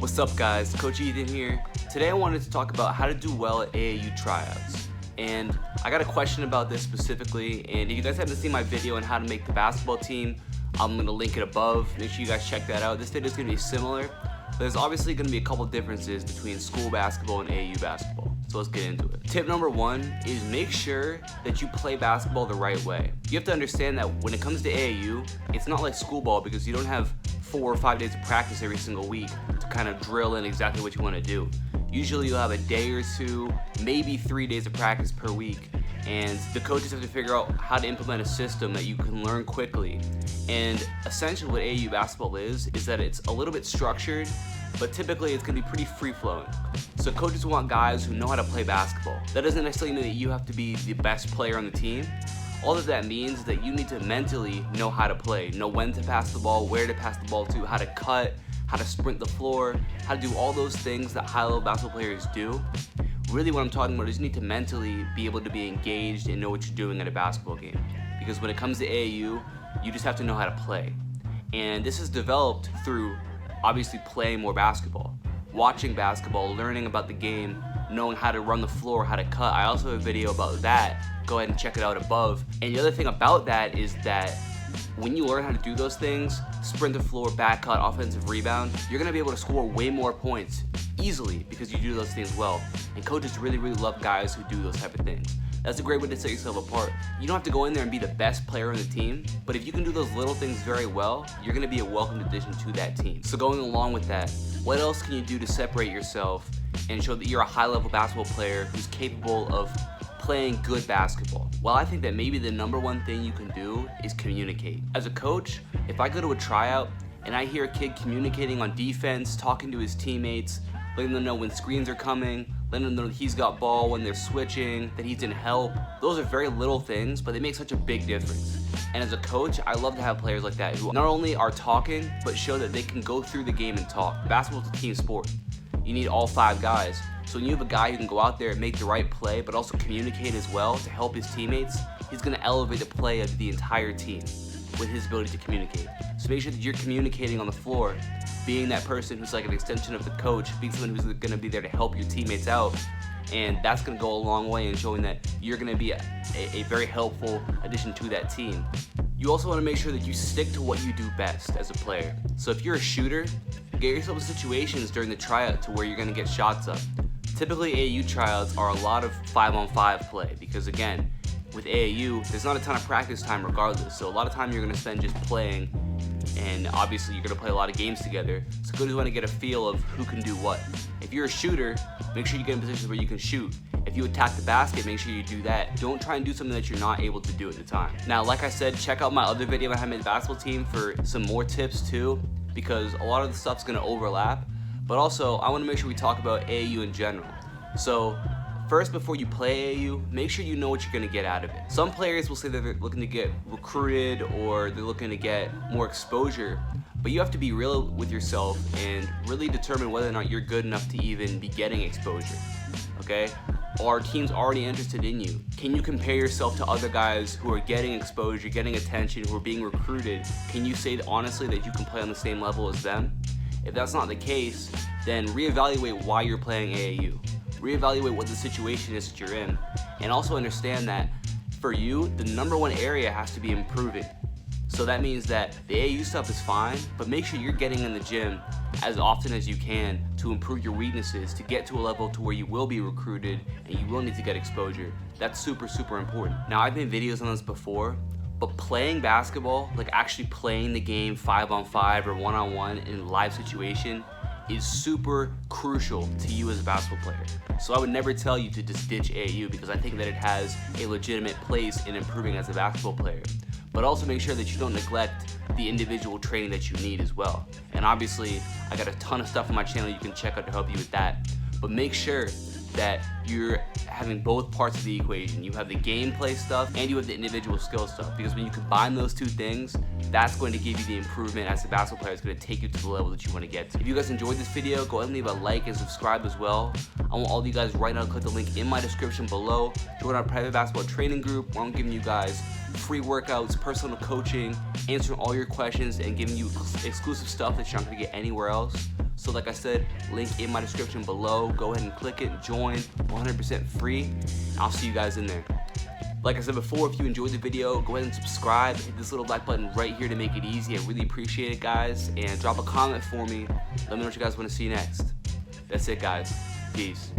What's up guys, Coach Ethan here. Today I wanted to talk about how to do well at AAU Tryouts. And I got a question about this specifically, and if you guys haven't seen my video on how to make the basketball team, I'm going to link it above. Make sure you guys check that out. This video is going to be similar, but there's obviously going to be a couple differences between school basketball and AAU basketball. So let's get into it. Tip number one is make sure that you play basketball the right way. You have to understand that when it comes to AAU, it's not like school ball because you don't have 4 or 5 days of practice every single week to kind of drill in exactly what you want to do. Usually you'll have a day or two, maybe 3 days of practice per week, and the coaches have to figure out how to implement a system that you can learn quickly. And essentially what AAU basketball is that it's a little bit structured, but typically it's going to be pretty free-flowing. So coaches want guys who know how to play basketball. That doesn't necessarily mean that you have to be the best player on the team. All that means is that you need to mentally know how to play, know when to pass the ball, where to pass the ball to, how to cut, how to sprint the floor, how to do all those things that high-level basketball players do. Really what I'm talking about is you need to mentally be able to be engaged and know what you're doing at a basketball game. Because when it comes to AAU, you just have to know how to play. And this is developed through obviously playing more basketball, watching basketball, learning about the game, knowing how to run the floor, how to cut. I also have a video about that. Go ahead and check it out above. And the other thing about that is that when you learn how to do those things, sprint the floor, back cut, offensive rebound, you're gonna be able to score way more points easily because you do those things well. And coaches really love guys who do those type of things. That's a great way to set yourself apart. You don't have to go in there and be the best player on the team, but if you can do those little things very well, you're gonna be a welcome addition to that team. So going along with that, what else can you do to separate yourself and show that you're a high-level basketball player who's capable of playing good basketball? Well, I think that maybe the number one thing you can do is communicate. As a coach, if I go to a tryout and I hear a kid communicating on defense, talking to his teammates, letting them know when screens are coming, letting them know that he's got ball when they're switching, that he's in help, those are very little things, but they make such a big difference. And as a coach, I love to have players like that who not only are talking, but show that they can go through the game and talk. Basketball's a team sport. You need all 5 guys. So when you have a guy who can go out there and make the right play, but also communicate as well to help his teammates, he's gonna elevate the play of the entire team with his ability to communicate. So make sure that you're communicating on the floor, being that person who's like an extension of the coach, being someone who's gonna be there to help your teammates out. And that's gonna go a long way in showing that you're gonna be a very helpful addition to that team. You also wanna make sure that you stick to what you do best as a player. So if you're a shooter, get yourself in situations during the tryout to where you're gonna get shots up. Typically AAU tryouts are a lot of 5-on-5 play because again, with AAU, there's not a ton of practice time regardless. So a lot of time you're gonna spend just playing, and obviously you're gonna play a lot of games together. So coaches wanna get a feel of who can do what. If you're a shooter, make sure you get in positions where you can shoot. If you attack the basket, make sure you do that. Don't try and do something that you're not able to do at the time. Now, like I said, check out my other video on how to make the basketball team for some more tips too, because a lot of the stuff's gonna overlap. But also, I wanna make sure we talk about AAU in general. So, first, before you play AAU, make sure you know what you're gonna get out of it. Some players will say that they're looking to get recruited or they're looking to get more exposure, but you have to be real with yourself and really determine whether or not you're good enough to even be getting exposure, okay? Are teams already interested in you? Can you compare yourself to other guys who are getting exposure, getting attention, who are being recruited? Can you say honestly that you can play on the same level as them? If that's not the case, then reevaluate why you're playing AAU. Reevaluate what the situation is that you're in. And also understand that for you, the number one area has to be improving. So that means that the AAU stuff is fine, but make sure you're getting in the gym as often as you can to improve your weaknesses, to get to a level to where you will be recruited and you will need to get exposure. That's super important. Now, I've made videos on this before, but playing basketball, like actually playing the game 5-on-5 or 1-on-1 in a live situation is super crucial to you as a basketball player. So I would never tell you to just ditch AAU because I think that it has a legitimate place in improving as a basketball player. But also make sure that you don't neglect the individual training that you need as well. And obviously, I got a ton of stuff on my channel you can check out to help you with that. But make sure that you're having both parts of the equation. You have the gameplay stuff and you have the individual skill stuff, because when you combine those two things, that's going to give you the improvement as a basketball player. It's going to take you to the level that you want to get to. If you guys enjoyed this video, go ahead and leave a like and subscribe as well. I want all of you guys right now to click the link in my description below. Join our private basketball training group where I'm giving you guys free workouts, personal coaching, answering all your questions, and giving you exclusive stuff that you're not going to get anywhere else. So like I said, link in my description below. Go ahead and click it, join, 100% free. I'll see you guys in there. Like I said before, if you enjoyed the video, go ahead and subscribe. Hit this little like button right here to make it easy. I really appreciate it, guys. And drop a comment for me. Let me know what you guys want to see next. That's it, guys. Peace.